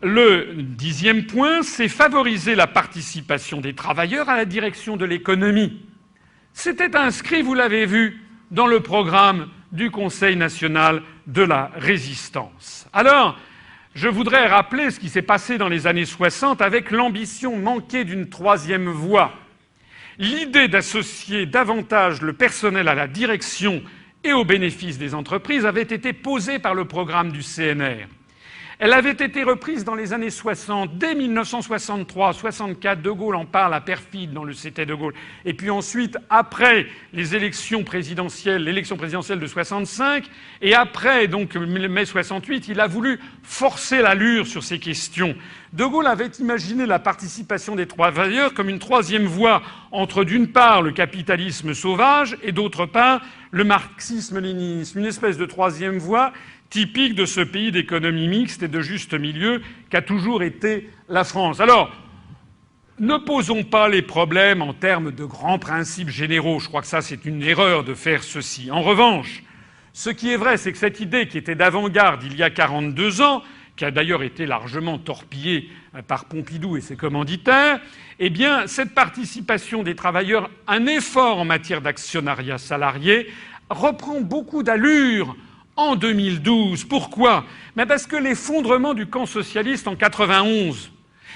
Le 10e point, c'est favoriser la participation des travailleurs à la direction de l'économie. C'était inscrit, vous l'avez vu, dans le programme du Conseil national de la résistance. Alors, je voudrais rappeler ce qui s'est passé dans les années 60 avec l'ambition manquée d'une troisième voie. L'idée d'associer davantage le personnel à la direction et au bénéfice des entreprises avait été posée par le programme du CNR. Elle avait été reprise dans les années 60. Dès 1963-64, De Gaulle en parle à perfide dans le C'était De Gaulle. Et puis ensuite, après les élections présidentielles, l'élection présidentielle de 65, et après donc mai 68, il a voulu forcer l'allure sur ces questions. De Gaulle avait imaginé la participation des travailleurs comme une troisième voie entre, d'une part, le capitalisme sauvage et, d'autre part, le marxisme-léninisme. Une espèce de troisième voie typique de ce pays d'économie mixte et de juste milieu qu'a toujours été la France. Alors, ne posons pas les problèmes en termes de grands principes généraux. Je crois que ça, c'est une erreur de faire ceci. En revanche, ce qui est vrai, c'est que cette idée qui était d'avant-garde il y a 42 ans, qui a d'ailleurs été largement torpillée par Pompidou et ses commanditaires, eh bien, cette participation des travailleurs, un effort en matière d'actionnariat salarié, reprend beaucoup d'allure en 2012. Pourquoi ? Parce que l'effondrement du camp socialiste en 91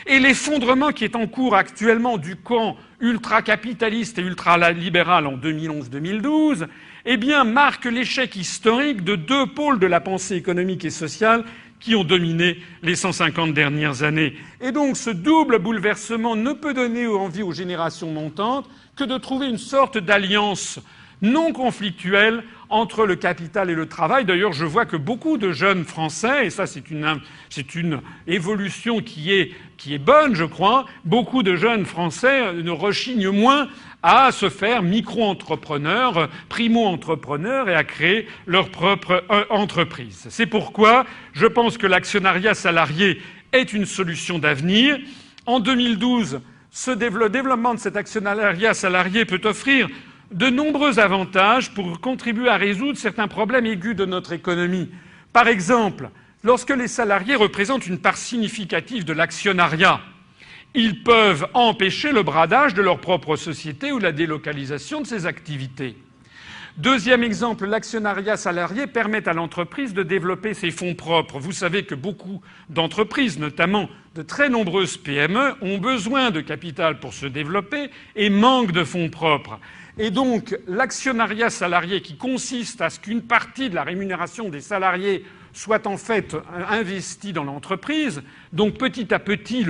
et l'effondrement qui est en cours actuellement du camp ultracapitaliste et ultralibéral en 2011-2012, eh bien, marque l'échec historique de deux pôles de la pensée économique et sociale qui ont dominé les 150 dernières années. Et donc ce double bouleversement ne peut donner envie aux générations montantes que de trouver une sorte d'alliance non conflictuelle entre le capital et le travail. D'ailleurs, je vois que beaucoup de jeunes Français, et ça c'est une évolution qui est bonne, je crois, beaucoup de jeunes Français ne rechignent moins à se faire micro-entrepreneurs, primo-entrepreneurs et à créer leur propre entreprise. C'est pourquoi je pense que l'actionnariat salarié est une solution d'avenir. En 2012, le développement de cet actionnariat salarié peut offrir de nombreux avantages pour contribuer à résoudre certains problèmes aigus de notre économie. Par exemple, lorsque les salariés représentent une part significative de l'actionnariat, ils peuvent empêcher le bradage de leur propre société ou la délocalisation de ses activités. Deuxième exemple, l'actionnariat salarié permet à l'entreprise de développer ses fonds propres. Vous savez que beaucoup d'entreprises, notamment de très nombreuses PME, ont besoin de capital pour se développer et manquent de fonds propres. Et donc, l'actionnariat salarié qui consiste à ce qu'une partie de la rémunération des salariés soit en fait investie dans l'entreprise, donc petit à petit,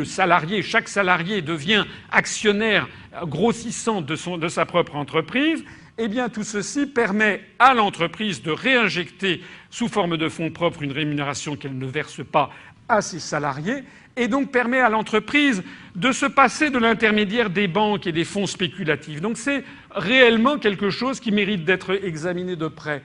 chaque salarié devient actionnaire grossissant de sa propre entreprise, eh bien tout ceci permet à l'entreprise de réinjecter sous forme de fonds propres une rémunération qu'elle ne verse pas à ses salariés, et donc permet à l'entreprise de se passer de l'intermédiaire des banques et des fonds spéculatifs. Donc c'est réellement quelque chose qui mérite d'être examiné de près.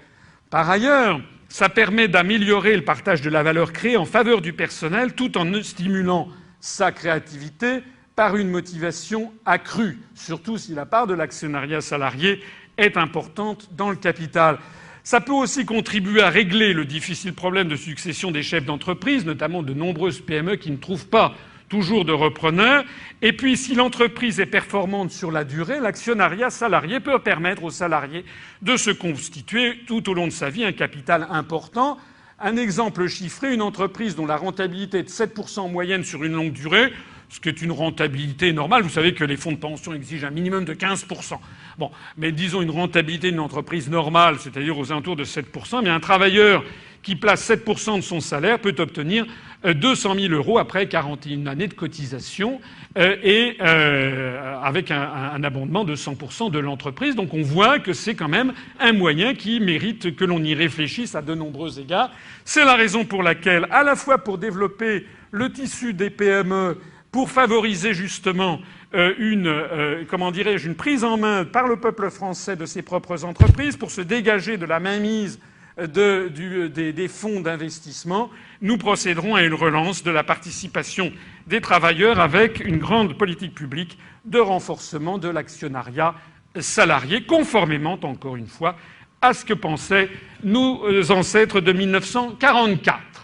Par ailleurs, ça permet d'améliorer le partage de la valeur créée en faveur du personnel tout en stimulant sa créativité par une motivation accrue, surtout si la part de l'actionnariat salarié est importante dans le capital. Ça peut aussi contribuer à régler le difficile problème de succession des chefs d'entreprise, notamment de nombreuses PME qui ne trouvent pas toujours de repreneurs. Et puis, si l'entreprise est performante sur la durée, l'actionnariat salarié peut permettre aux salariés de se constituer tout au long de sa vie un capital important. Un exemple chiffré, une entreprise dont la rentabilité est de 7% en moyenne sur une longue durée, ce qui est une rentabilité normale. Vous savez que les fonds de pension exigent un minimum de 15%. Bon, mais disons une rentabilité d'une entreprise normale, c'est-à-dire aux alentours de 7%, mais un travailleur qui place 7% de son salaire peut obtenir 200 000 € après 41 années de cotisation et avec un abondement de 100% de l'entreprise. Donc on voit que c'est quand même un moyen qui mérite que l'on y réfléchisse à de nombreux égards. C'est la raison pour laquelle, à la fois pour développer le tissu des PME, pour favoriser justement une prise en main par le peuple français de ses propres entreprises, pour se dégager de la mainmise des fonds d'investissement, nous procéderons à une relance de la participation des travailleurs avec une grande politique publique de renforcement de l'actionnariat salarié, conformément, encore une fois, à ce que pensaient nos ancêtres de 1944.